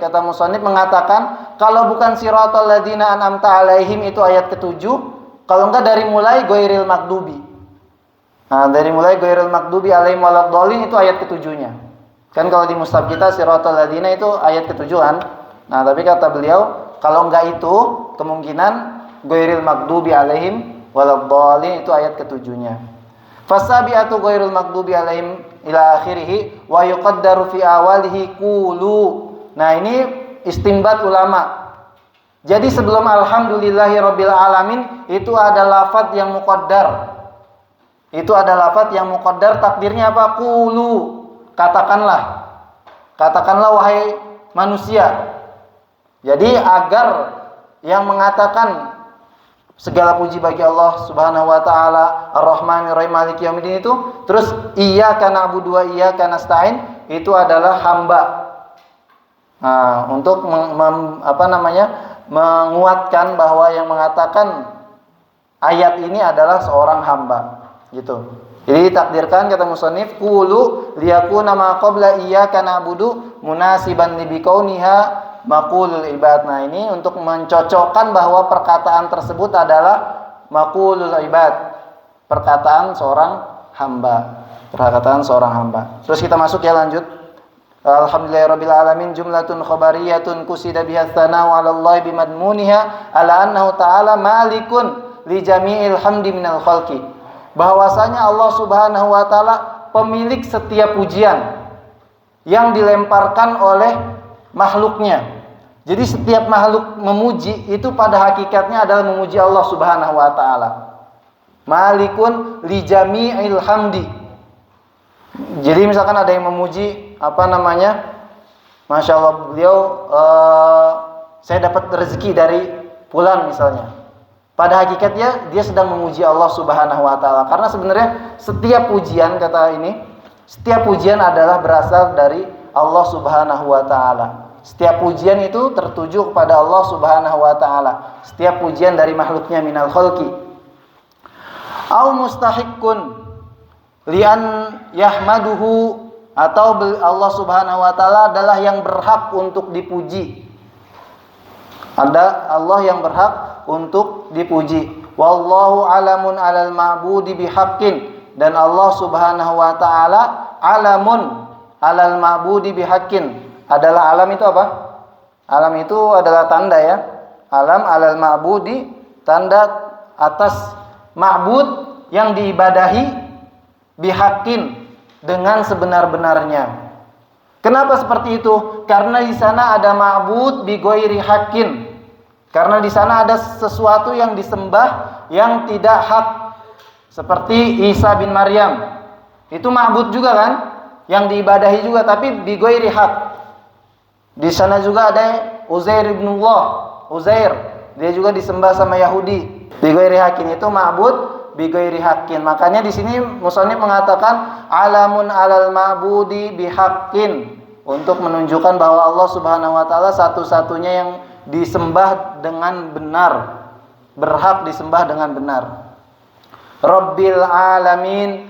mengatakan kalau bukan siratal ladzina an'amta 'alaihim itu ayat ketujuh, kalau enggak dari mulai ghairil maghdubi. Nah, dari mulai ghairil maghdubi 'alaihim waladdallin itu ayat ketujuhnya. Kan kalau di mushaf kita siratal ladzina itu ayat ketujuhan. Nah, tapi kata beliau kalau enggak itu kemungkinan ghairil maghdubi 'alaihim waladdallin itu ayat ketujuhnya. Fasabi'atu ghairul maghdubi 'alaihim ila akhirih wa yuqaddaru fi awalihi qulu. Nah, ini istinbat ulama. Jadi sebelum alhamdulillahirabbil alamin itu ada lafaz yang muqaddar. Itu ada lafaz yang muqaddar, takdirnya apa? Qulu. Katakanlah. Katakanlah wahai manusia. Jadi agar yang mengatakan segala puji bagi Allah Subhanahu wa taala, Ar-Rahmanir Rahim, Maliki Yaumiddin itu, terus iyyaka na'budu wa iyyaka nasta'in itu adalah hamba. Nah, untuk menguatkan bahwa yang mengatakan ayat ini adalah seorang hamba, gitu. Jadi takdirkan kata musannif qulu liyakuna ma qabla iyyaka na'budu munasiban li biqauniha maqulul ibad. Nah, ini untuk mencocokkan bahwa perkataan tersebut adalah maqulul ibad, perkataan seorang hamba, perkataan seorang hamba. Terus kita masuk ya, lanjut. Alhamdulillahirabbil alamin jumlatun khabariyatun qusida biha tsana'u 'ala Allah bimadmuniha ala annahu ta'ala malikun li jami'il hamdi minal khalqi. Bahwasanya Allah Subhanahu wa taala pemilik setiap pujian yang dilemparkan oleh makhluknya. Jadi setiap makhluk memuji itu pada hakikatnya adalah memuji Allah Subhanahu wa taala. Malikun li jami'il hamdi. Jadi misalkan ada yang memuji Masya Allah beliau saya dapat rezeki dari fulan misalnya. Pada hakikatnya dia sedang memuji Allah Subhanahu wa taala, karena sebenarnya setiap pujian, kata ini, setiap pujian adalah berasal dari Allah Subhanahu wa taala. Setiap pujian itu tertuju kepada Allah Subhanahu wa taala. Setiap pujian dari makhluknya minal khalqi. Au mustahiqqun lian yahmaduhu, atau Allah Subhanahu wa taala adalah yang berhak untuk dipuji. Ada Allah yang berhak untuk dipuji. Wallahu alamun 'alal ma'budi bihaqqin, dan Allah Subhanahu wa taala alamun 'alal ma'budi bihaqqin. Adalah alam itu apa? Alam itu adalah tanda ya. Alam 'alal ma'budi, tanda atas ma'bud yang diibadahi, bihaqqin, dengan sebenar-benarnya. Kenapa seperti itu? Karena di sana ada ma'bud bi ghairi haqqin. Karena di sana ada sesuatu yang disembah yang tidak hak. Seperti Isa bin Maryam. Itu ma'bud juga kan? Yang diibadahi juga, tapi bi ghairi haq. Di sana juga ada Uzair ibnullah, Uzair. Dia juga disembah sama Yahudi. Bi ghairi haqqin, itu ma'bud bi ghairi haqqin. Makanya di sini musannif mengatakan alamun 'alal ma'budi bi haqqin, untuk menunjukkan bahwa Allah Subhanahu wa taala satu-satunya yang disembah dengan benar, berhak disembah dengan benar. Rabbil alamin,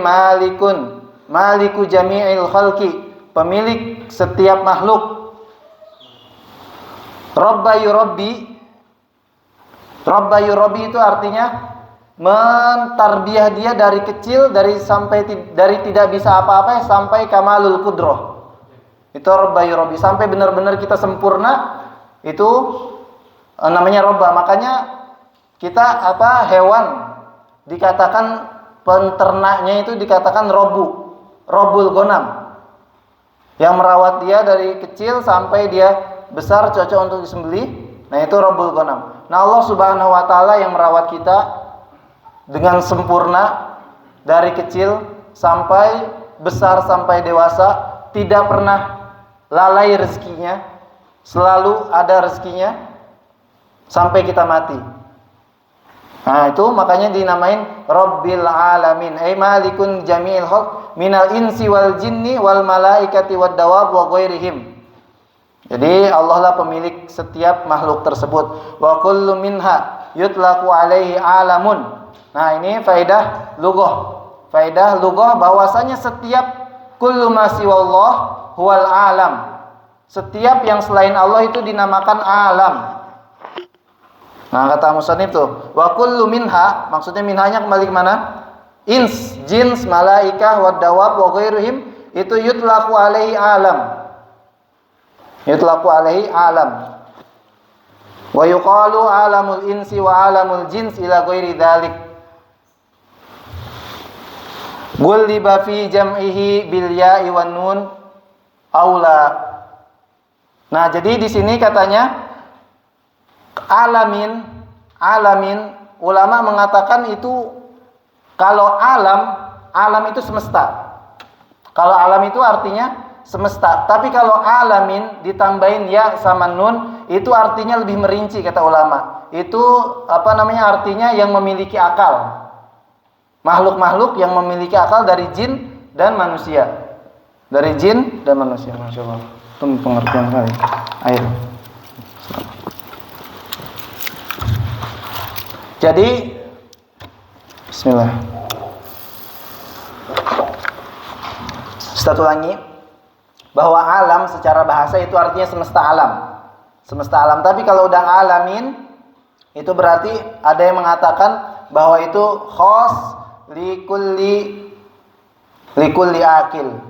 malikun, maliku jami'il khalqi, pemilik setiap makhluk. Rabba yurabbi, Rabba yurabbi itu artinya mentarbiyah dia dari kecil, dari tidak bisa apa-apa sampai kamalul qudrah. Itu Rabba yurabbi, sampai benar-benar kita sempurna. Itu namanya robba. Makanya kita hewan dikatakan, penternaknya itu dikatakan robul gonam. Yang merawat dia dari kecil sampai dia besar cocok untuk disembelih. Nah, itu Rabbul Ghanam. Nah, Allah Subhanahu wa taala yang merawat kita dengan sempurna dari kecil sampai besar sampai dewasa, tidak pernah lalai rezekinya, selalu ada rezekinya sampai kita mati. Nah, itu makanya dinamain Rabbil Alamin, ay malikun jami'il khalq minal insi wal jinni wal malaikati wad dawab wa ghairihim. Jadi Allah lah pemilik setiap makhluk tersebut. Wa kullu minha yutlaqu alaihi alamun. Nah, ini faedah lughah. Faedah lughah bahwasanya setiap kullu ma siwallah huwal alam. Setiap yang selain Allah itu dinamakan alam. Nah, kata musannif tuh, wa kullu minha, maksudnya minhanya kembali ke mana? Ins, jins, malaikah, wad dawab wa ghairihim, itu yutlaqu alaihi alam. Yutlaqu alaihi alam. Wa yuqalu alamul insi wa alamul jins ila ghairi dzalik. Gulliba fi jam'ihi bil ya'i wan nun aula. Nah, jadi di sini katanya alamin, ulama mengatakan itu kalau alam itu semesta. Kalau alam itu artinya semesta. Tapi kalau alamin ditambahin ya sama nun, itu artinya lebih merinci kata ulama. Itu artinya yang memiliki akal. Makhluk-makhluk yang memiliki akal dari jin dan manusia. Dari jin dan manusia. Masya Allah. Itu pengertian kali. Air. Jadi bismillah. Kita ulangi bahwa alam secara bahasa itu artinya semesta alam. Semesta alam. Tapi kalau udah alamin itu berarti ada yang mengatakan bahwa itu khos likulli akil.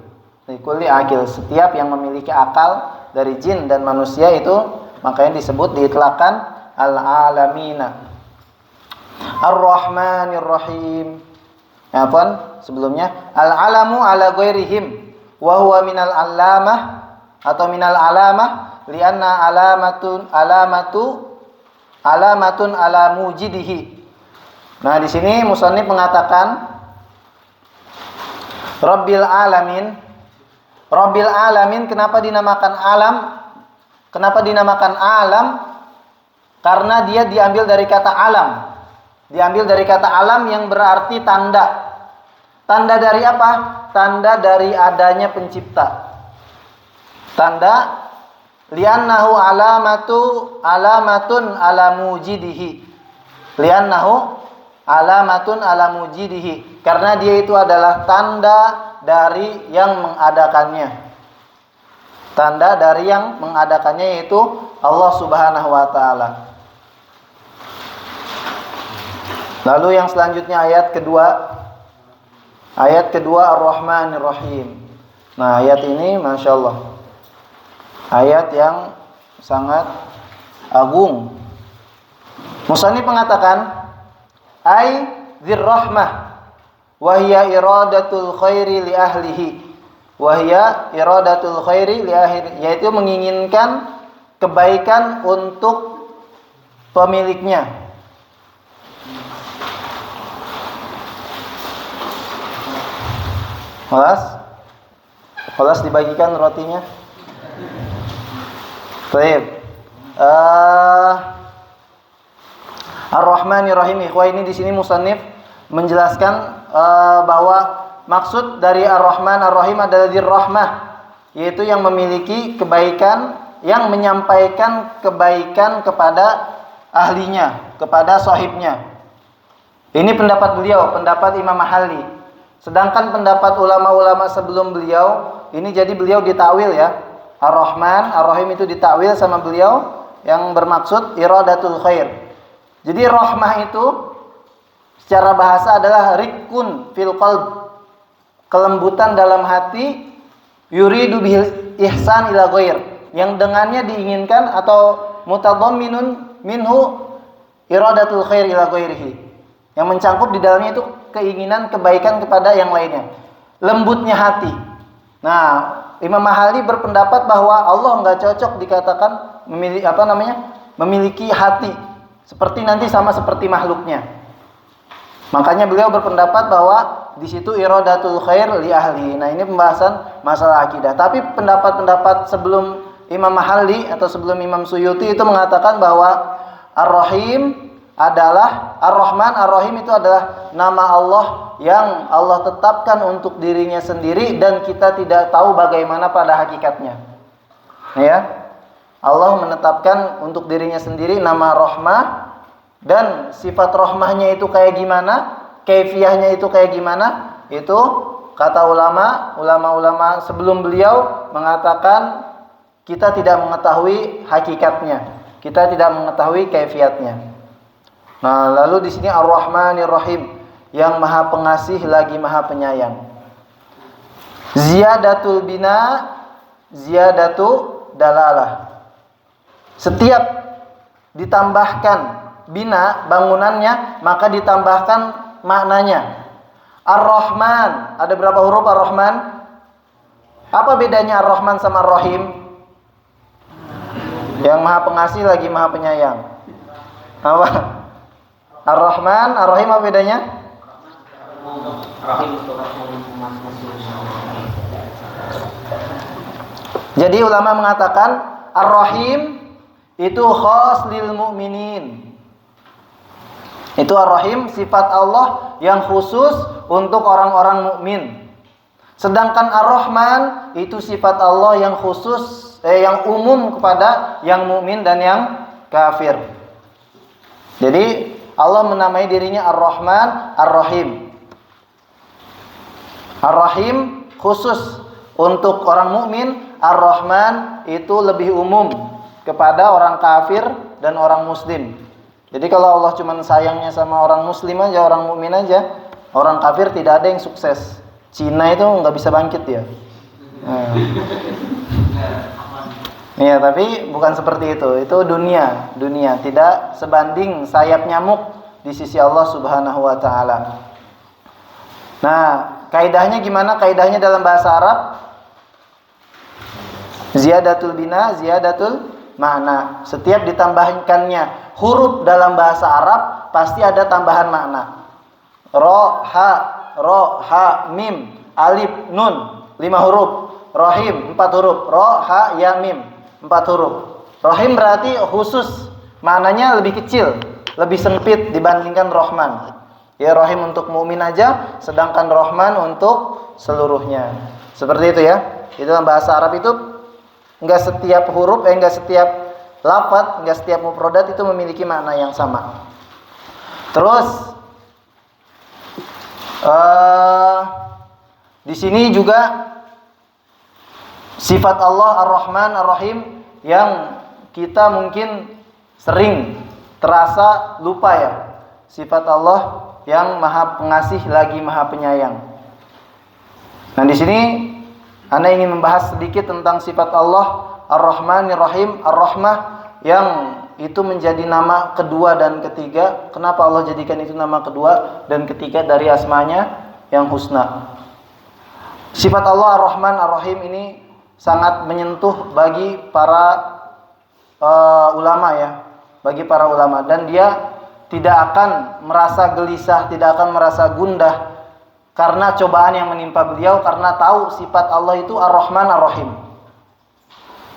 Likulli akil. Setiap yang memiliki akal dari jin dan manusia itu makanya disebut diitlaqkan al-alamina. Ar-Rahmanir Rahim. Ya, sebelumnya al-alamu ala ghairihim wa huwa minal alamah atau minal alamah lianna alamatun ala mujidihi. Nah, di sini musannif mengatakan Rabbil Alamin. Rabbil Alamin kenapa dinamakan alam? Kenapa dinamakan alam? Karena dia diambil dari kata alam. Diambil dari kata alam yang berarti tanda. Tanda dari apa? Tanda dari adanya pencipta. Tanda li'annahu alamatun ala mujidihi. Li'annahu alamatun ala mujidihi. Karena dia itu adalah tanda dari yang mengadakannya. Tanda dari yang mengadakannya yaitu Allah Subhanahu wa taala. Lalu yang selanjutnya ayat kedua. Ayat kedua Ar-Rahmanir Rahim. Nah, ayat ini Masya Allah, ayat yang sangat agung. Musannif mengatakan ai dzirrahmah wa hiya iradatul khairi li ahlihi. Wa hiya iradatul khairi li ahlihi, yaitu menginginkan kebaikan untuk pemiliknya. Kelas dibagikan rotinya. Baik. Ar-Rahmanir Rahim. Ikhwah, ini di sini musannif menjelaskan bahwa maksud dari Ar-Rahman Ar-Rahim adalah dzirrahmah, yaitu yang memiliki kebaikan, yang menyampaikan kebaikan kepada ahlinya, kepada sahibnya. Ini pendapat beliau, pendapat Imam Mahalli. Sedangkan pendapat ulama-ulama sebelum beliau, ini jadi beliau ditakwil ya. Ar-Rahman, Ar-Rahim itu ditakwil sama beliau yang bermaksud iradatul khair. Jadi rahmah itu secara bahasa adalah rikun fil qalb, kelembutan dalam hati, yuridu bil ihsan ila ghair, yang dengannya diinginkan atau mutadamminun minhu iradatul khair ila ghairihi, yang mencangkup di dalamnya itu keinginan kebaikan kepada yang lainnya. Lembutnya hati. Nah, Imam Mahali berpendapat bahwa Allah nggak cocok dikatakan memiliki hati seperti nanti sama seperti makhluknya. Makanya beliau berpendapat bahwa di situ iradatul khair li ahli. Nah, ini pembahasan masalah akidah. Tapi pendapat-pendapat sebelum Imam Mahali atau sebelum Imam Suyuti itu mengatakan bahwa Ar-Rahim adalah Ar-Rahman, Ar-Rahim itu adalah nama Allah yang Allah tetapkan untuk dirinya sendiri dan kita tidak tahu bagaimana pada hakikatnya. Ya. Allah menetapkan untuk dirinya sendiri nama Rahmah dan sifat rahmahnya itu kayak gimana, kaifiyahnya itu kayak gimana, itu kata ulama sebelum beliau mengatakan kita tidak mengetahui hakikatnya, kita tidak mengetahui kaifiyatnya. Nah, lalu di sini Ar-Rahmanir Rahim, yang Maha Pengasih lagi Maha Penyayang. Ziyadatul bina, ziyadatu dalalah. Setiap ditambahkan bina bangunannya, maka ditambahkan maknanya. Ar-Rahman, ada berapa huruf Ar-Rahman? Apa bedanya Ar-Rahman sama Ar-Rahim? Yang Maha Pengasih lagi Maha Penyayang. Apa? Ar-Rahman, Ar-Rahim apa bedanya? Jadi ulama mengatakan Ar-Rahim itu khas lil mu'minin. Itu Ar-Rahim sifat Allah yang khusus untuk orang-orang mukmin. Sedangkan Ar-Rahman itu sifat Allah yang khusus yang umum kepada yang mukmin dan yang kafir. Jadi Allah menamai dirinya Ar-Rahman, Ar-Rahim. Ar-Rahim khusus untuk orang mukmin, Ar-Rahman itu lebih umum kepada orang kafir dan orang muslim. Jadi kalau Allah cuma sayangnya sama orang muslim aja, orang mukmin aja, orang kafir tidak ada yang sukses. Cina itu nggak bisa bangkit ya. Ya, tapi bukan seperti itu. Itu dunia tidak sebanding sayap nyamuk di sisi Allah Subhanahu wa taala. Nah, kaidahnya gimana? Kaidahnya dalam bahasa Arab ziyadatul bina, ziyadatul makna. Setiap ditambahkannya huruf dalam bahasa Arab pasti ada tambahan makna. Ro, ha, mim, alif, nun, 5 huruf. Rahim 4 huruf. Ro, ha, ya, mim 4 huruf. Rahim berarti khusus, maknanya lebih kecil, lebih sempit dibandingkan Rahman. Ya, Rahim untuk mukmin aja, sedangkan Rahman untuk seluruhnya. Seperti itu ya. Itu dalam bahasa Arab itu enggak setiap huruf, enggak setiap lafaz, enggak setiap mufradat itu memiliki makna yang sama. Terus di sini juga sifat Allah Ar-Rahman Ar-Rahim yang kita mungkin sering terasa lupa ya. Sifat Allah yang Maha Pengasih lagi Maha Penyayang. Nah, di sini Ana ingin membahas sedikit tentang sifat Allah Ar-Rahman Ar-Rahim, Ar-Rahmah yang itu menjadi nama kedua dan ketiga. Kenapa Allah jadikan itu nama kedua dan ketiga dari asmanya yang husna? Sifat Allah Ar-Rahman Ar-Rahim ini sangat menyentuh bagi para ulama ya, bagi para ulama, dan dia tidak akan merasa gelisah, tidak akan merasa gundah karena cobaan yang menimpa beliau, karena tahu sifat Allah itu Ar-Rahman Ar-Rahim.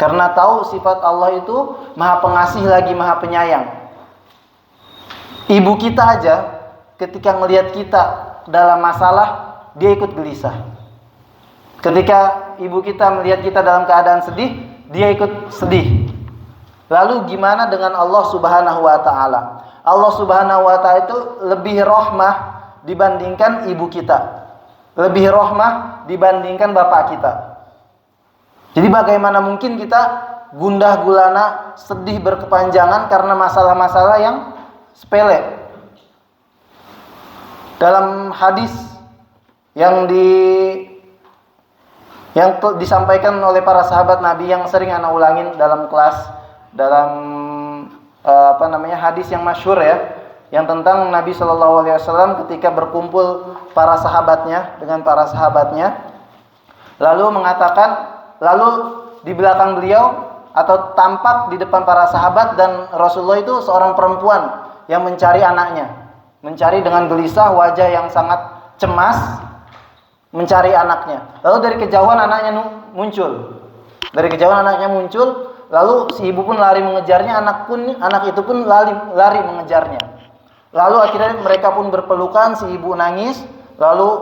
Karena tahu sifat Allah itu Maha Pengasih lagi Maha Penyayang. Ibu kita aja ketika melihat kita dalam masalah, dia ikut gelisah. Ketika ibu kita melihat kita dalam keadaan sedih, dia ikut sedih. Lalu gimana dengan Allah Subhanahu wa taala? Allah Subhanahu wa taala itu lebih rahmah dibandingkan ibu kita. Lebih rahmah dibandingkan bapak kita. Jadi bagaimana mungkin kita gundah gulana, sedih berkepanjangan karena masalah-masalah yang sepele? Dalam hadis yang disampaikan oleh para sahabat Nabi yang sering ana ulangin dalam kelas, dalam hadis yang masyhur ya, yang tentang Nabi Shallallahu Alaihi Wasallam ketika berkumpul para sahabatnya dengan para sahabatnya, lalu mengatakan lalu di belakang beliau atau tampak di depan para sahabat dan Rasulullah itu seorang perempuan yang mencari anaknya, mencari dengan gelisah, wajah yang sangat cemas, mencari anaknya. Lalu dari kejauhan anaknya muncul. Dari kejauhan anaknya muncul, lalu si ibu pun lari mengejarnya, anak itu pun lari mengejarnya. Lalu akhirnya mereka pun berpelukan, si ibu nangis, lalu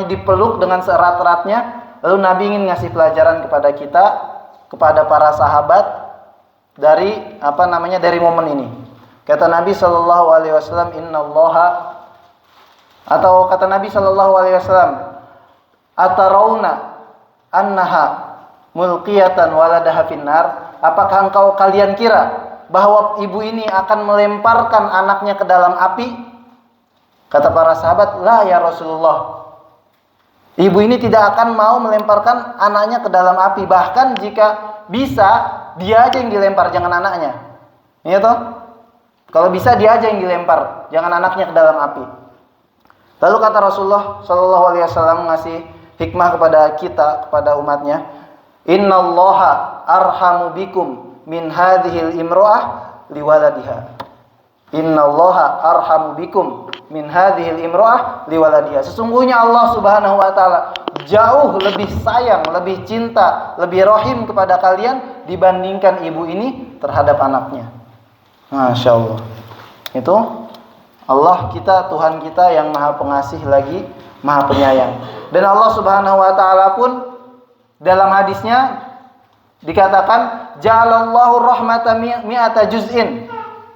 dipeluk dengan seerat-eratnya. Lalu Nabi ingin ngasih pelajaran kepada kita, kepada para sahabat dari dari momen ini. Kata Nabi sallallahu alaihi wasallam, kata Nabi sallallahu alaihi wasallam, "Atarawna annaha mulqiyatan waladaha finnar?" Apakah kalian kira bahwa ibu ini akan melemparkan anaknya ke dalam api? Kata para sahabat, "La ya Rasulullah." Ibu ini tidak akan mau melemparkan anaknya ke dalam api. Bahkan jika bisa, dia aja yang dilempar, jangan anaknya. Iya toh? Kalau bisa dia aja yang dilempar, jangan anaknya ke dalam api. Lalu kata Rasulullah sallallahu alaihi wasallam ngasih hikmah kepada kita, kepada umatnya, "Innallaha arhamu bikum min hadhil imra'ah liwaladiha." Innallaha arhamu bikum min hadhil imra'ah liwaladiha. Sesungguhnya Allah Subhanahu wa taala jauh lebih sayang, lebih cinta, lebih rahim kepada kalian dibandingkan ibu ini terhadap anaknya. Masya Allah. Itu Allah kita, Tuhan kita yang maha pengasih lagi maha penyayang. Dan Allah Subhanahu wa taala pun dalam hadisnya dikatakan, ja'alallahu rahmata mi'ata juz'in.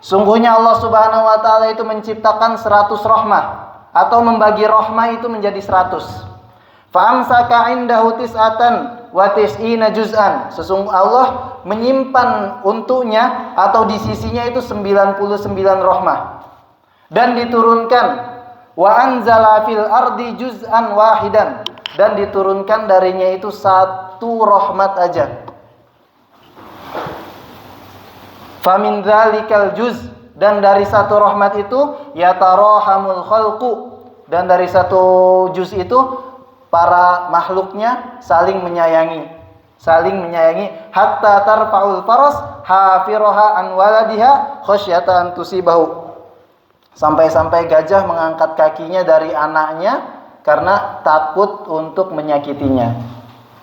Sungguhnya Allah Subhanahu wa taala itu menciptakan 100 rahmah, atau membagi rahmah itu menjadi 100. Fa'amsaka indahu tis'atan wa tis'ina juz'an. Sesungguhnya Allah menyimpan untuknya atau di sisinya itu 99 rahmah. Dan diturunkan wa anzala fil ardi juz'an wahidan, dan diturunkan darinya itu 1 rahmat aja. Famin dzalikal juz, dan dari 1 rahmat itu yatarahamul khalqu, dan dari 1 juz itu para makhluknya saling menyayangi hatta tarfa'ul faras hafiraha an waladiha khasyata an tusibahu, sampai-sampai gajah mengangkat kakinya dari anaknya karena takut untuk menyakitinya.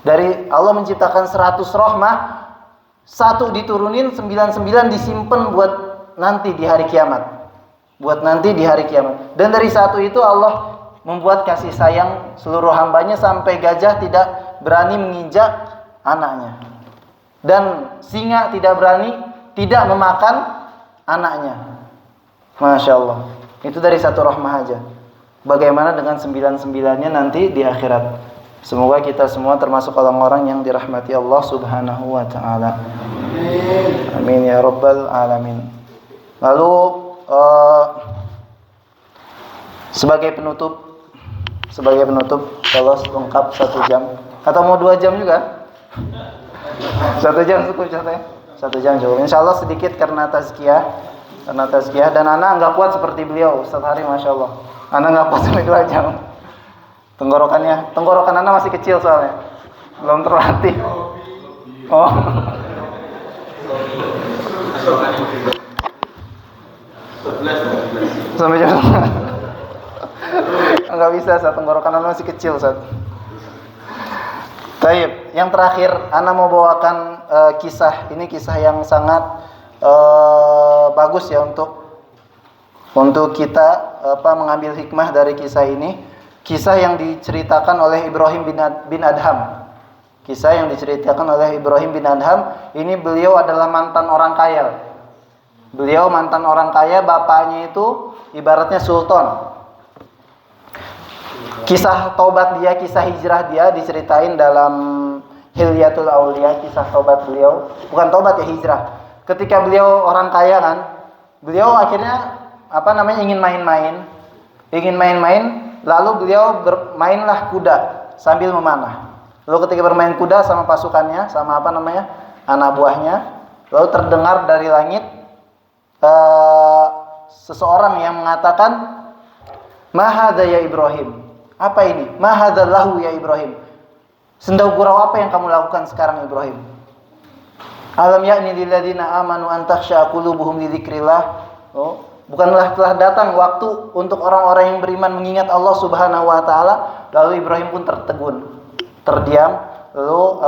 Dari Allah menciptakan 100 rahmah, 1 diturunin, 99 disimpan buat nanti di hari kiamat. Dan dari 1 itu Allah membuat kasih sayang seluruh hambanya sampai gajah tidak berani menginjak anaknya. Dan singa tidak berani tidak memakan anaknya. Masya Allah. Itu dari 1 rahmah aja. Bagaimana dengan 99-nya nanti di akhirat? Semoga kita semua termasuk orang-orang yang dirahmati Allah Subhanahu wa taala. Amin ya rabbal alamin. Lalu sebagai penutup kalau lengkap 1 jam atau mau 2 jam juga? 1 jam cukup ya? 1 jam cukup. Insyaallah sedikit karena tazkiyah dan anak enggak kuat seperti beliau Ustaz Hari, Masya Allah. Anak enggak kuat sampai 2 jam. Tenggorokan anak masih kecil soalnya, belum terlatih. Oh. Sampai jam. Enggak bisa, tenggorokan anak masih kecil, Ustaz. Baik, yang terakhir anak mau bawakan kisah. Ini kisah yang sangat bagus ya untuk kita mengambil hikmah dari kisah ini. Kisah yang diceritakan oleh Ibrahim bin Adham. Kisah yang diceritakan oleh Ibrahim bin Adham. Ini beliau adalah mantan orang kaya. Bapaknya itu ibaratnya sultan. Kisah taubat dia, kisah hijrah dia diceritain dalam Hilyatul Aulia, kisah taubat beliau. Bukan taubat ya, hijrah. Ketika beliau orang kaya kan, beliau akhirnya ingin main-main. Lalu beliau bermainlah kuda sambil memanah. Lalu ketika bermain kuda sama pasukannya, sama anak buahnya, lalu terdengar dari langit seseorang yang mengatakan, "Ma hadza ya Ibrahim?" Apa ini? "Ma hadza lahu ya Ibrahim?" Sendau gurau apa yang kamu lakukan sekarang Ibrahim? Alam ya'ni lil ladzina amanu an takhsha qulubuhum li dzikrillah. Oh, bukanlah telah datang waktu untuk orang-orang yang beriman mengingat Allah Subhanahu wa taala? Lalu Ibrahim pun tertegun, terdiam, lalu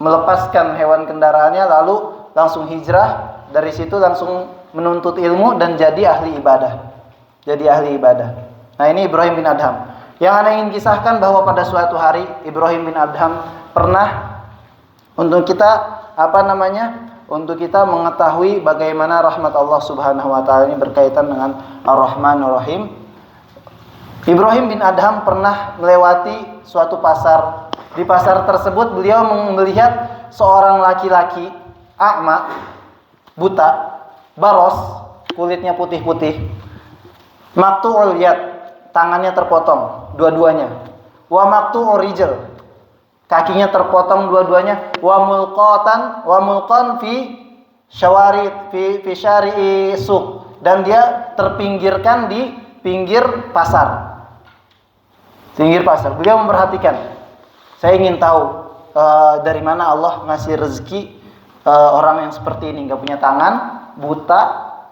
melepaskan hewan kendaraannya, lalu langsung hijrah, dari situ langsung menuntut ilmu dan jadi ahli ibadah. Nah, ini Ibrahim bin Adham. Yang Anda ingin kisahkan bahwa pada suatu hari Ibrahim bin Adham pernah untuk kita mengetahui bagaimana rahmat Allah Subhanahu wa taala ini berkaitan dengan Ar-Rahmanur Rahim. Ibrahim bin Adham pernah melewati suatu pasar. Di pasar tersebut beliau melihat seorang laki-laki a'ma, buta, baros, kulitnya putih-putih, maktu'ul yad, tangannya terpotong dua-duanya, wa maktu'ur rijl, kakinya terpotong dua-duanya, wa mulqan fi syari'i suq, dan dia terpinggirkan di pinggir pasar. Beliau memperhatikan, saya ingin tahu dari mana Allah ngasih rezeki orang yang seperti ini, nggak punya tangan, buta,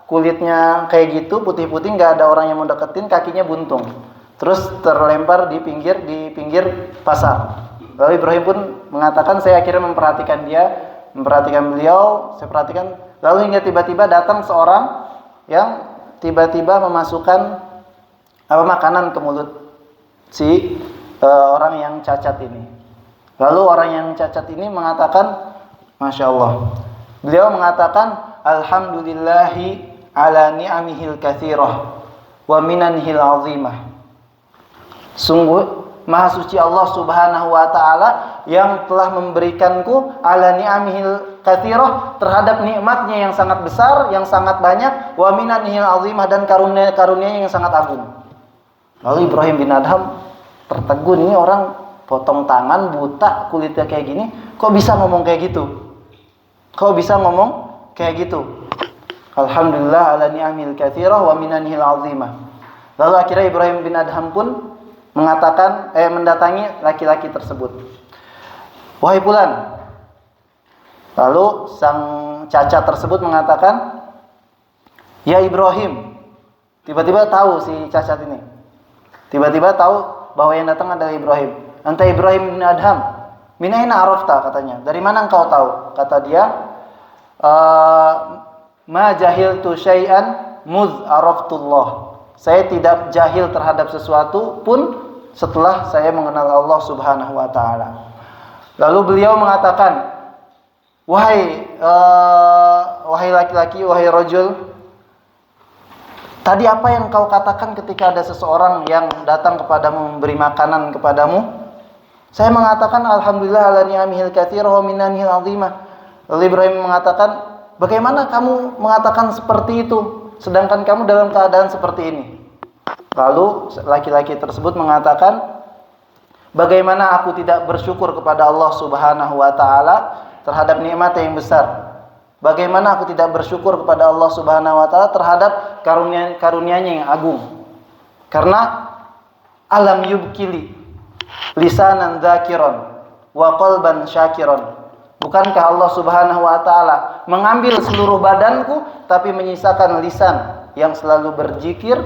kulitnya kayak gitu, putih-putih, nggak ada orang yang mau deketin, kakinya buntung, terus terlempar di pinggir pasar. Lalu Ibrahim pun mengatakan, saya akhirnya memperhatikan beliau, saya perhatikan, lalu hingga tiba-tiba datang seorang yang tiba-tiba memasukkan makanan ke mulut si orang yang cacat ini. Lalu orang yang cacat ini mengatakan, Masya Allah, beliau mengatakan, Alhamdulillahi ala ni'amihil kathirah wa minanihil azimah. Sungguh Maha suci Allah Subhanahu wa taala yang telah memberikanku ala ni'amihil kathirah, terhadap nikmatnya yang sangat besar, yang sangat banyak, wa minanihil azimah, dan karunia-karunia yang sangat agung. Lalu Ibrahim bin Adham tertegun, ini orang potong tangan, buta, kulitnya kayak gini, kok bisa ngomong kayak gitu? Alhamdulillah ala ni'amil katsirah wa minanihil azimah. Lalu akhirnya Ibrahim bin Adham pun mendatangi laki-laki tersebut. Wahai fulan. Lalu sang cacat tersebut mengatakan, ya Ibrahim. Tiba-tiba tahu si cacat ini. Tiba-tiba tahu bahwa yang datang adalah Ibrahim. Anta Ibrahim bin Adham, min aina arafta, katanya. Dari mana engkau tahu? Kata dia, ma jahiltu syai'an muz araftullah. Saya tidak jahil terhadap sesuatu pun setelah saya mengenal Allah Subhanahu wa taala. Lalu beliau mengatakan, wahai laki-laki, wahai rajul, tadi apa yang kau katakan ketika ada seseorang yang datang kepadamu memberi makanan kepadamu? Saya mengatakan alhamdulillah ala ni'amihil katsirah wa minanihil azimah. Lalu Ibrahim mengatakan, bagaimana kamu mengatakan seperti itu sedangkan kamu dalam keadaan seperti ini? Lalu laki-laki tersebut mengatakan, bagaimana aku tidak bersyukur kepada Allah Subhanahu wa taala terhadap nikmat yang besar? Bagaimana aku tidak bersyukur kepada Allah Subhanahu wa taala terhadap karunia-Nya yang agung? Karena alam yubkili lisanan dzakiran wa qalban syakiran. Bukankah Allah Subhanahu wa taala mengambil seluruh badanku tapi menyisakan lisan yang selalu berzikir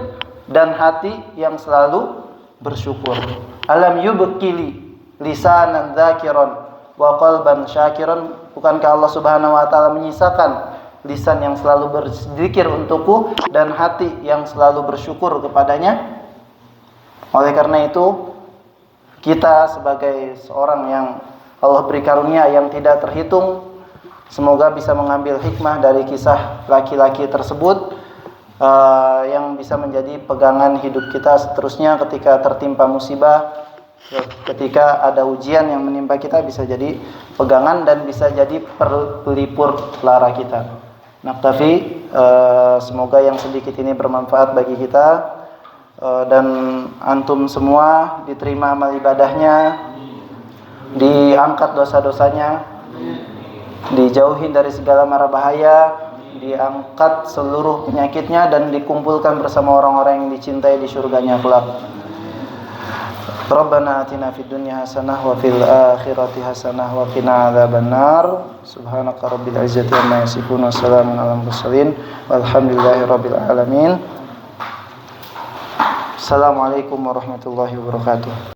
dan hati yang selalu bersyukur. Alam yubkili lisanan dzakiran wa qalban syakiran. Bukankah Allah Subhanahu wa taala menyisakan lisan yang selalu berzikir untukku dan hati yang selalu bersyukur kepadanya? Oleh karena itu, kita sebagai seorang yang Allah beri karunia yang tidak terhitung, semoga bisa mengambil hikmah dari kisah laki-laki tersebut, yang bisa menjadi pegangan hidup kita seterusnya ketika tertimpa musibah, ketika ada ujian yang menimpa kita, bisa jadi pegangan dan bisa jadi pelipur lara kita. Naktafi, semoga yang sedikit ini bermanfaat bagi kita, dan antum semua diterima amal ibadahnya, diangkat dosa-dosanya, dijauhin dari segala mara bahaya, diangkat seluruh penyakitnya, dan dikumpulkan bersama orang-orang yang dicintai di surganya kelak. Rabbana atina fid dunya hasanah wa fil akhirati hasanah wa qina adzabannar. Subhanaka rabbil izzati amma yasifun wa salamun alal mursalin walhamdulillahi rabbil alamin. Assalamualaikum warahmatullahi wabarakatuh.